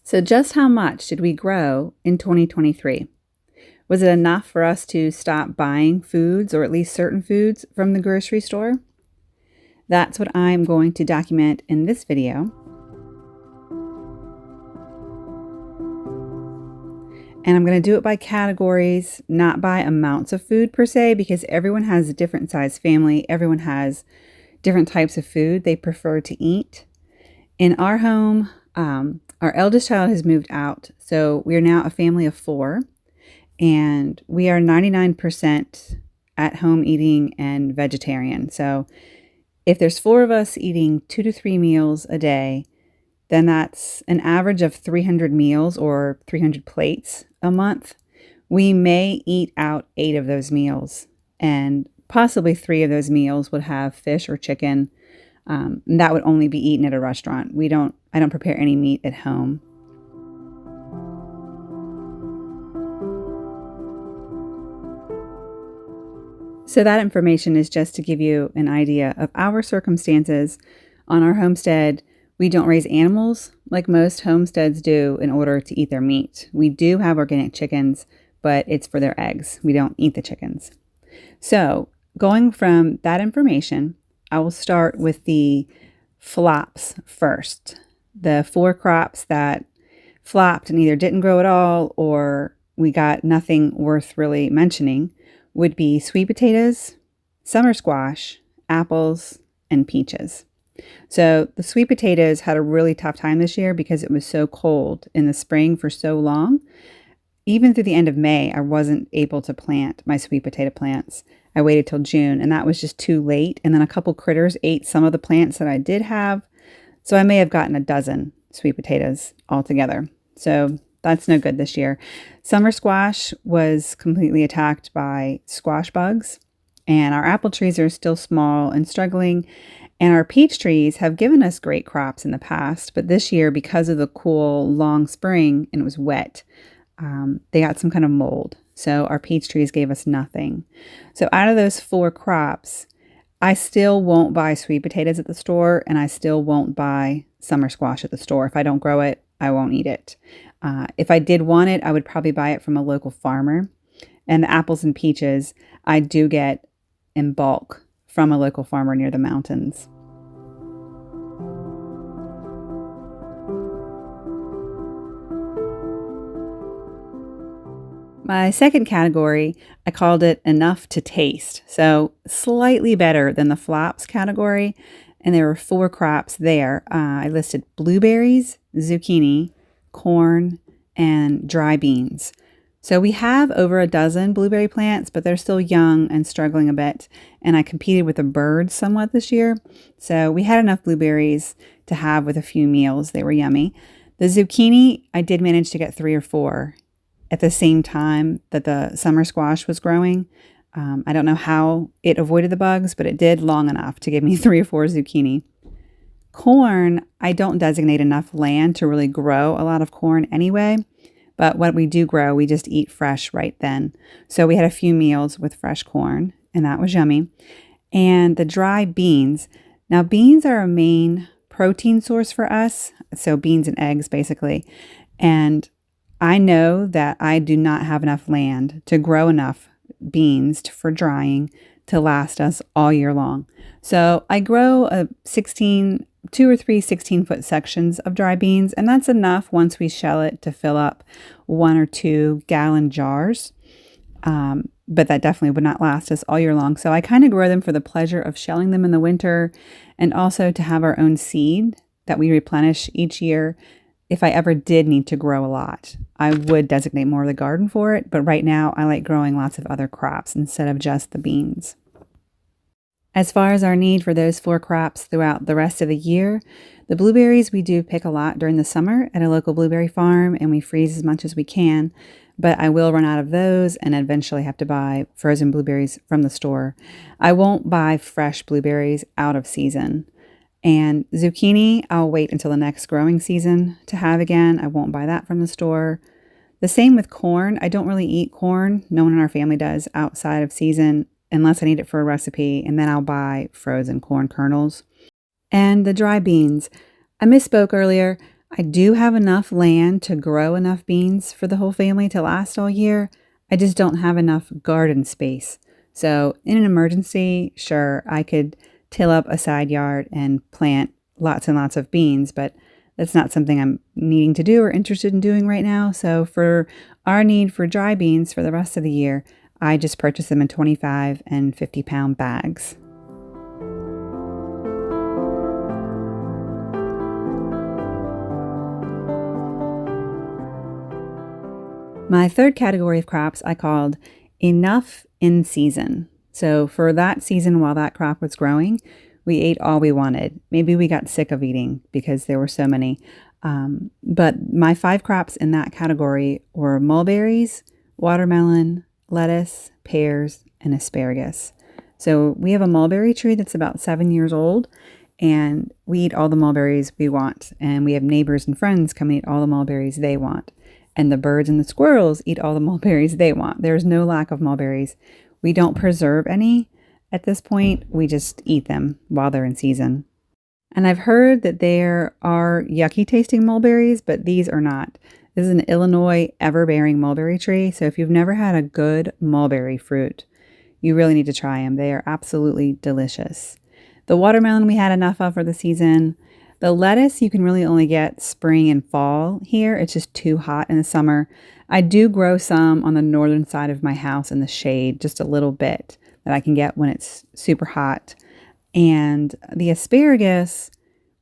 So, just how much did we grow in 2023? Was it enough for us to stop buying foods, or at least certain foods, from the grocery store? That's what I'm going to document in this video. And I'm going to do it by categories, not by amounts of food per se, because everyone has a different size family. Everyone has different types of food they prefer to eat. In our home, our eldest child has moved out, so we are now a family of 4, and we are 99% at home eating and vegetarian. So if there's 4 of us eating 2 to 3 meals a day, then that's an average of 300 meals or 300 plates a month. We may eat out 8 of those meals, and possibly 3 of those meals would have fish or chicken. And that would only be eaten at a restaurant. I don't prepare any meat at home. So that information is just to give you an idea of our circumstances. On our homestead, we don't raise animals like most homesteads do in order to eat their meat. We do have organic chickens, but it's for their eggs. We don't eat the chickens. So going from that information, I will start with the flops first. The 4 crops that flopped and either didn't grow at all or we got nothing worth really mentioning would be sweet potatoes, summer squash, apples, and peaches. So the sweet potatoes had a really tough time this year because it was so cold in the spring for so long. Even through the end of May, I wasn't able to plant my sweet potato plants. I waited till June, and that was just too late. And then a couple critters ate some of the plants that I did have. So I may have gotten a dozen sweet potatoes altogether. So that's no good this year. Summer squash was completely attacked by squash bugs, and our apple trees are still small and struggling. And our peach trees have given us great crops in the past, but this year, because of the cool, long spring and it was wet, they got some kind of mold. So our peach trees gave us nothing. So out of those 4 crops, I still won't buy sweet potatoes at the store, and I still won't buy summer squash at the store. If I don't grow it, I won't eat it. If I did want it, I would probably buy it from a local farmer. And the apples and peaches, I do get in bulk from a local farmer near the mountains. My second category, I called it enough to taste. So slightly better than the flops category. And there were 4 crops there. I listed blueberries, zucchini, corn, and dry beans. So we have over a dozen blueberry plants, but they're still young and struggling a bit. And I competed with the birds somewhat this year. So we had enough blueberries to have with a few meals. They were yummy. The zucchini, I did manage to get 3 or 4 at the same time that the summer squash was growing. I don't know how it avoided the bugs, but it did long enough to give me 3 or 4 zucchini. Corn, I don't designate enough land to really grow a lot of corn anyway, but what we do grow, we just eat fresh right then. So we had a few meals with fresh corn, and that was yummy. And the dry beans. Now, beans are a main protein source for us, so beans and eggs basically. And I know that I do not have enough land to grow enough beans for drying to last us all year long. So I grow 2 or 3 16-foot sections of dry beans, and that's enough once we shell it to fill up 1 or 2 gallon jars. But that definitely would not last us all year long. So I kind of grow them for the pleasure of shelling them in the winter, and also to have our own seed that we replenish each year. If I ever did need to grow a lot, I would designate more of the garden for it. But right now, I like growing lots of other crops instead of just the beans. As far as our need for those 4 crops throughout the rest of the year, the blueberries we do pick a lot during the summer at a local blueberry farm, and we freeze as much as we can. But I will run out of those and eventually have to buy frozen blueberries from the store. I won't buy fresh blueberries out of season. And zucchini, I'll wait until the next growing season to have again. I won't buy that from the store. The same with corn. I don't really eat corn. No one in our family does outside of season unless I need it for a recipe, and then I'll buy frozen corn kernels. And the dry beans. I misspoke earlier. I do have enough land to grow enough beans for the whole family to last all year. I just don't have enough garden space. So, in an emergency, sure, I could till up a side yard and plant lots and lots of beans, but that's not something I'm needing to do or interested in doing right now. So, for our need for dry beans for the rest of the year, I just purchase them in 25 and 50-pound bags. My third category of crops I called enough in season. So for that season, while that crop was growing, we ate all we wanted. Maybe we got sick of eating because there were so many. But my 5 crops in that category were mulberries, watermelon, lettuce, pears, and asparagus. So we have a mulberry tree that's about 7 years old, and we eat all the mulberries we want. And we have neighbors and friends come and eat all the mulberries they want. And the birds and the squirrels eat all the mulberries they want. There's no lack of mulberries. We don't preserve any at this point. We just eat them while they're in season. And I've heard that there are yucky tasting mulberries, but these are not. This is an Illinois ever-bearing mulberry tree. So if you've never had a good mulberry fruit, you really need to try them. They are absolutely delicious. The watermelon we had enough of for the season. The lettuce you can really only get spring and fall here. It's just too hot in the summer. I do grow some on the northern side of my house in the shade, just a little bit that I can get when it's super hot. And the asparagus,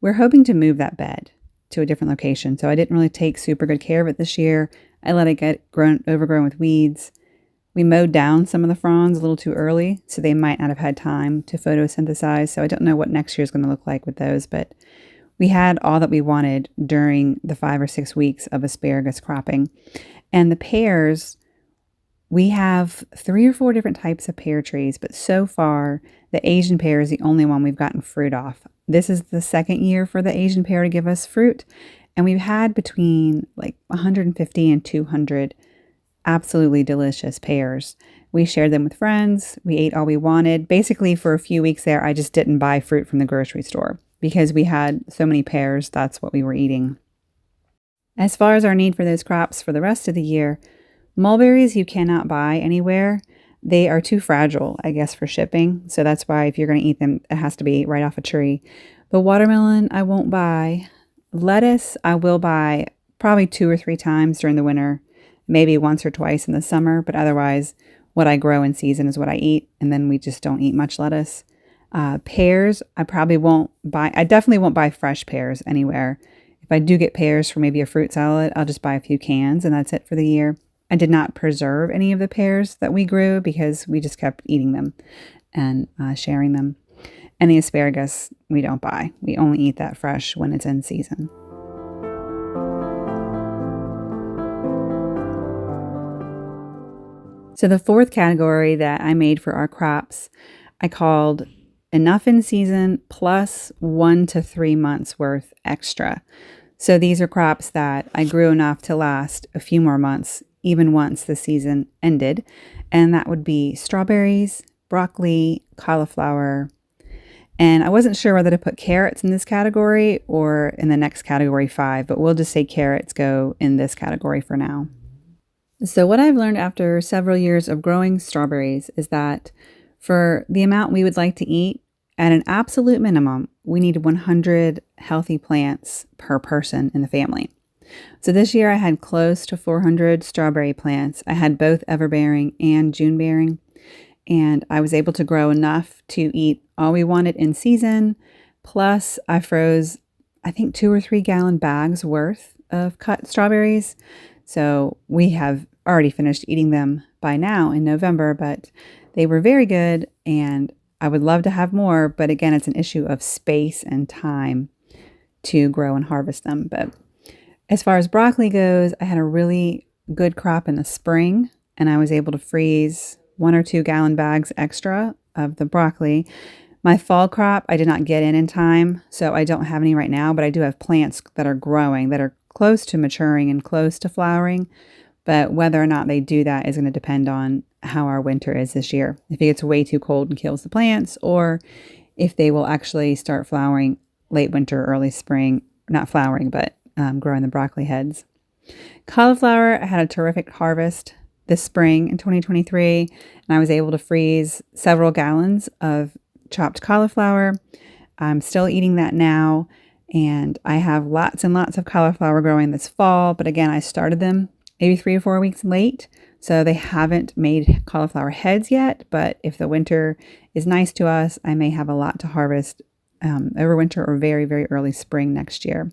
we're hoping to move that bed to a different location. So I didn't really take super good care of it this year. I let it get overgrown with weeds. We mowed down some of the fronds a little too early, so they might not have had time to photosynthesize. So I don't know what next year is going to look like with those, but we had all that we wanted during the 5 or 6 weeks of asparagus cropping. And the pears, we have 3 or 4 different types of pear trees, but so far the Asian pear is the only one we've gotten fruit off. This is the second year for the Asian pear to give us fruit, and we've had between like 150 and 200 absolutely delicious pears. We shared them with friends. We ate all we wanted. Basically, for a few weeks there, I just didn't buy fruit from the grocery store because we had so many pears. That's what we were eating. As far as our need for those crops for the rest of the year, mulberries you cannot buy anywhere. They are too fragile, I guess, for shipping. So that's why if you're going to eat them, it has to be right off a tree. But watermelon, I won't buy. Lettuce, I will buy probably 2 or 3 times during the winter, maybe once or twice in the summer. But otherwise, what I grow in season is what I eat. And then we just don't eat much lettuce. Pears, I probably won't buy. I definitely won't buy fresh pears anywhere. If I do get pears for maybe a fruit salad, I'll just buy a few cans and that's it for the year. I did not preserve any of the pears that we grew because we just kept eating them and sharing them. And the asparagus, we don't buy. We only eat that fresh when it's in season. So the fourth category that I made for our crops, I called enough in season plus 1 to 3 months worth extra. So these are crops that I grew enough to last a few more months, even once the season ended. And that would be strawberries, broccoli, cauliflower. And I wasn't sure whether to put carrots in this category or in the next category 5, but we'll just say carrots go in this category for now. So what I've learned after several years of growing strawberries is that for the amount we would like to eat, at an absolute minimum, we need 100 healthy plants per person in the family. So this year I had close to 400 strawberry plants. I had both everbearing and June-bearing, and I was able to grow enough to eat all we wanted in season. Plus, I froze, I think, 2 or 3 gallon bags worth of cut strawberries. So we have already finished eating them by now in November, but they were very good, and I would love to have more, but again, it's an issue of space and time to grow and harvest them. But as far as broccoli goes, I had a really good crop in the spring, and I was able to freeze 1 or 2 gallon bags extra of the broccoli. My fall crop, I did not get in time, so I don't have any right now, but I do have plants that are growing, that are close to maturing and close to flowering. But whether or not they do that is going to depend on how our winter is this year. If it gets way too cold and kills the plants, or if they will actually start flowering late winter, early spring, not flowering, but growing the broccoli heads. Cauliflower, I had a terrific harvest this spring in 2023, and I was able to freeze several gallons of chopped cauliflower. I'm still eating that now, and I have lots and lots of cauliflower growing this fall, but again, I started them maybe 3 or 4 weeks late, so they haven't made cauliflower heads yet, but if the winter is nice to us, I may have a lot to harvest over winter or very, very early spring next year.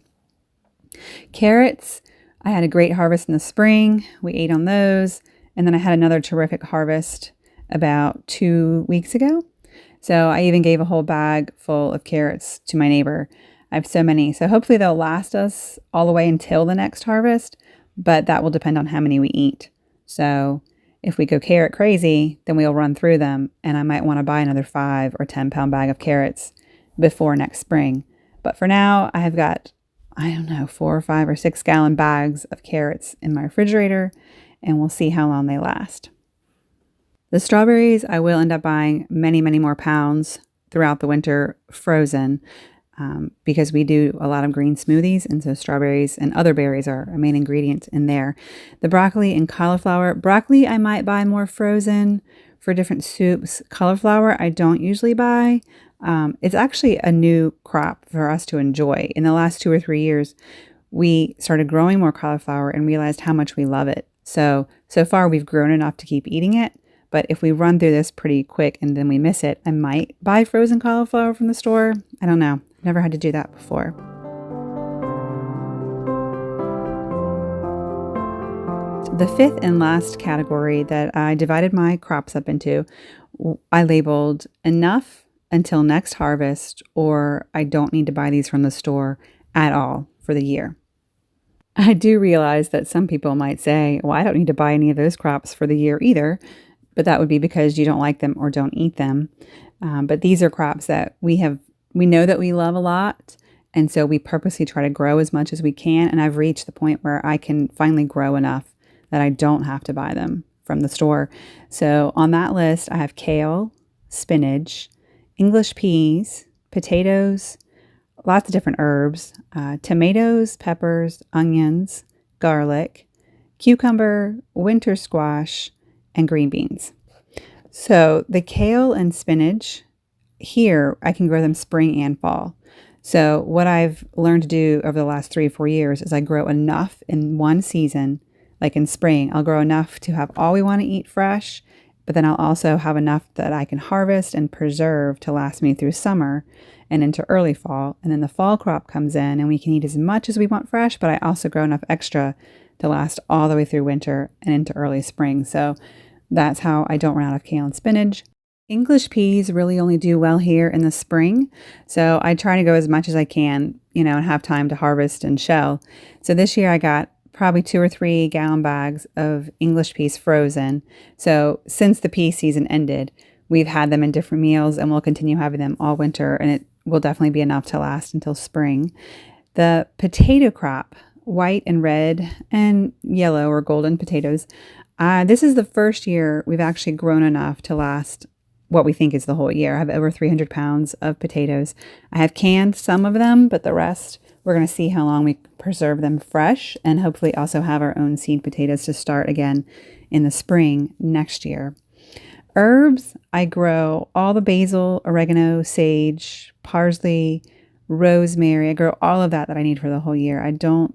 Carrots, I had a great harvest in the spring. We ate on those. And then I had another terrific harvest about 2 weeks ago. So I even gave a whole bag full of carrots to my neighbor. I have so many. So hopefully they'll last us all the way until the next harvest, but that will depend on how many we eat. So if we go carrot crazy, then we'll run through them, and I might want to buy another 5 or 10 pound bag of carrots before next spring. But for now, I have got, 4 or 5 or 6 gallon bags of carrots in my refrigerator, and we'll see how long they last. The strawberries, I will end up buying many, many more pounds throughout the winter frozen because we do a lot of green smoothies, and so strawberries and other berries are a main ingredient in there. The broccoli and cauliflower. Broccoli, I might buy more frozen for different soups. Cauliflower, I don't usually buy. It's actually a new crop for us to enjoy. In the last 2 or 3 years, we started growing more cauliflower and realized how much we love it. So far we've grown enough to keep eating it, but if we run through this pretty quick and then we miss it, I might buy frozen cauliflower from the store. I don't know. I've never had to do that before. The fifth and last category that I divided my crops up into, I labeled enough until next harvest, or I don't need to buy these from the store at all for the year. I do realize that some people might say, well, I don't need to buy any of those crops for the year either, but that would be because you don't like them or don't eat them. But these are crops that we know that we love a lot, and so we purposely try to grow as much as we can, and I've reached the point where I can finally grow enough that I don't have to buy them from the store. So on that list, I have kale, spinach, English peas, potatoes, lots of different herbs, tomatoes, peppers, onions, garlic, cucumber, winter squash, and green beans. So the kale and spinach, here I can grow them spring and fall. So what I've learned to do over the last 3 or 4 years is I grow enough in one season. Like in spring, I'll grow enough to have all we want to eat fresh, but then I'll also have enough that I can harvest and preserve to last me through summer and into early fall. And then the fall crop comes in and we can eat as much as we want fresh, but I also grow enough extra to last all the way through winter and into early spring. So that's how I don't run out of kale and spinach. English peas really only do well here in the spring. So I try to go as much as I can, and have time to harvest and shell. So this year I got probably 2 or 3 gallon bags of English peas frozen. So since the pea season ended, we've had them in different meals and we'll continue having them all winter, and it will definitely be enough to last until spring. The potato crop, white and red and yellow or golden potatoes, this is the first year we've actually grown enough to last what we think is the whole year. I have over 300 pounds of potatoes. I have canned some of them, but the rest, we're going to see how long we preserve them fresh, and hopefully also have our own seed potatoes to start again in the spring next year. Herbs, I grow all the basil, oregano, sage, parsley, rosemary. I grow all of that I need for the whole year. I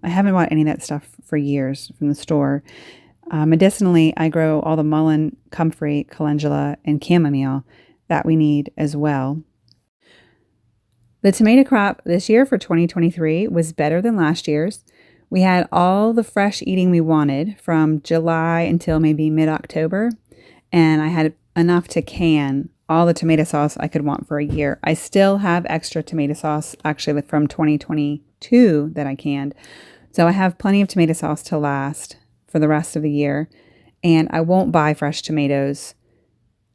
haven't bought any of that stuff for years from the store. Medicinally, I grow all the mullein, comfrey, calendula, and chamomile that we need as well. The tomato crop this year for 2023 was better than last year's. We had all the fresh eating we wanted from July until maybe mid-October, and I had enough to can all the tomato sauce I could want for a year. I still have extra tomato sauce actually from 2022 that I canned. So I have plenty of tomato sauce to last for the rest of the year, and I won't buy fresh tomatoes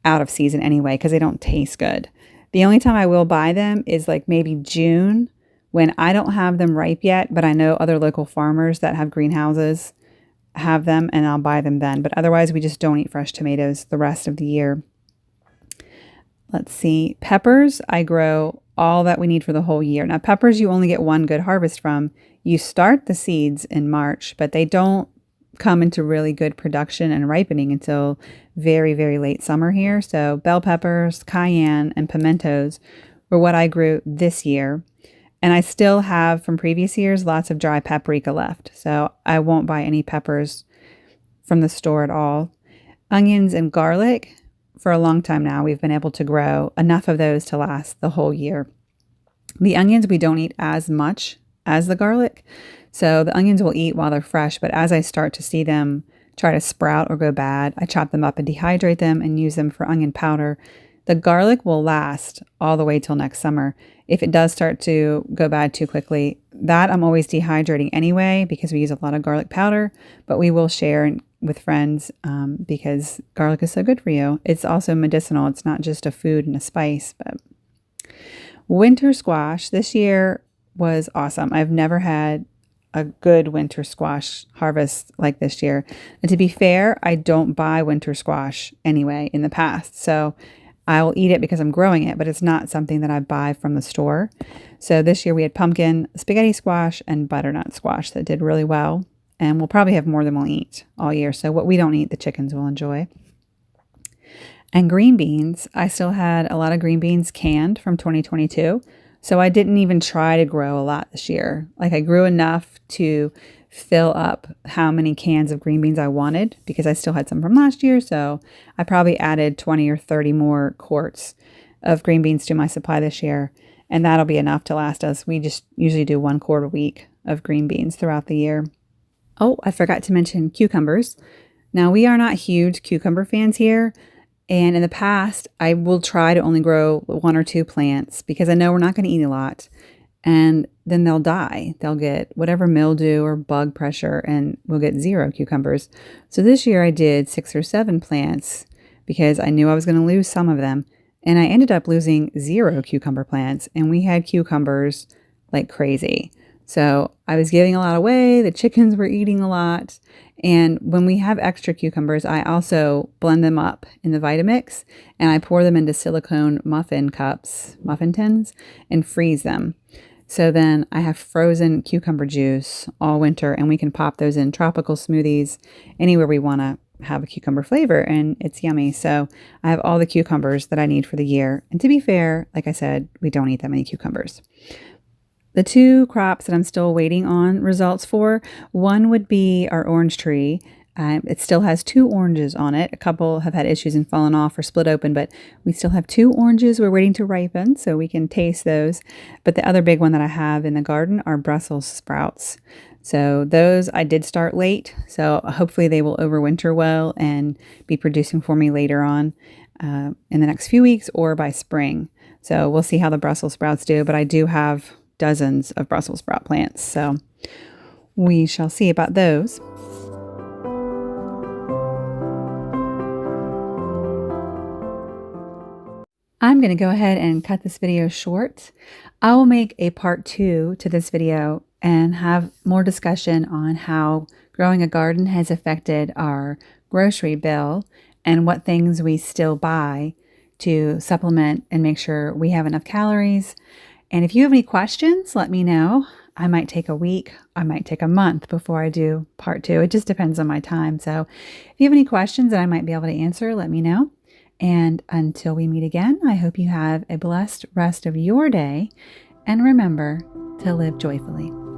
out of season anyway because they don't taste good. The only time I will buy them is like maybe June when I don't have them ripe yet, but I know other local farmers that have greenhouses have them, and I'll buy them then. But otherwise, we just don't eat fresh tomatoes the rest of the year. Let's see, peppers, I grow all that we need for the whole year. Now, peppers, you only get one good harvest from. You start the seeds in March, but they don't come into really good production and ripening until very, very late summer here. So bell peppers, cayenne, and pimentos were what I grew this year. And I still have from previous years lots of dry paprika left. So I won't buy any peppers from the store at all. Onions and garlic, for a long time now, we've been able to grow enough of those to last the whole year. The onions we don't eat as much as the garlic. So the onions we'll eat while they're fresh, but as I start to see them try to sprout or go bad, I chop them up and dehydrate them and use them for onion powder. The garlic will last all the way till next summer. If it does start to go bad too quickly, that I'm always dehydrating anyway because we use a lot of garlic powder, but we will share with friends because garlic is so good for you. It's also medicinal. It's not just a food and a spice. But winter squash this year was awesome. I've never had a good winter squash harvest like this year. And to be fair, I don't buy winter squash anyway in the past. So I'll eat it because I'm growing it, but it's not something that I buy from the store. So this year we had pumpkin, spaghetti squash, and butternut squash that did really well. And we'll probably have more than we'll eat all year. So what we don't eat, the chickens will enjoy. And green beans, I still had a lot of green beans canned from 2022. So I didn't even try to grow a lot this year. Like I grew enough to fill up how many cans of green beans I wanted because I still had some from last year. So I probably added 20 or 30 more quarts of green beans to my supply this year. And that'll be enough to last us. We just usually do 1 quart a week of green beans throughout the year. Oh, I forgot to mention cucumbers. Now, we are not huge cucumber fans here. And in the past, I will try to only grow 1 or 2 plants because I know we're not going to eat a lot. And then they'll die. They'll get whatever mildew or bug pressure and we'll get 0 cucumbers. So this year I did 6 or 7 plants because I knew I was going to lose some of them. And I ended up losing 0 cucumber plants. And we had cucumbers like crazy. So I was giving a lot away. The chickens were eating a lot. And when we have extra cucumbers, I also blend them up in the Vitamix and I pour them into silicone muffin cups, muffin tins, and freeze them. So then I have frozen cucumber juice all winter and we can pop those in tropical smoothies anywhere we want to have a cucumber flavor and it's yummy. So I have all the cucumbers that I need for the year. And to be fair, like I said, we don't eat that many cucumbers. The 2 crops that I'm still waiting on results for, one would be our orange tree. It still has 2 oranges on it. A couple have had issues and fallen off or split open, but we still have 2 oranges we're waiting to ripen so we can taste those. But the other big one that I have in the garden are Brussels sprouts. So those I did start late, so hopefully they will overwinter well and be producing for me later on in the next few weeks or by spring. So we'll see how the Brussels sprouts do, but I do have dozens of Brussels sprout plants, so we shall see about those. I'm going to go ahead and cut this video short. I will make a part 2 to this video and have more discussion on how growing a garden has affected our grocery bill and what things we still buy to supplement and make sure we have enough calories. And if you have any questions, let me know. I might take a week, I might take a month before I do part 2. It just depends on my time. So if you have any questions that I might be able to answer, let me know. And until we meet again, I hope you have a blessed rest of your day. And remember to live joyfully.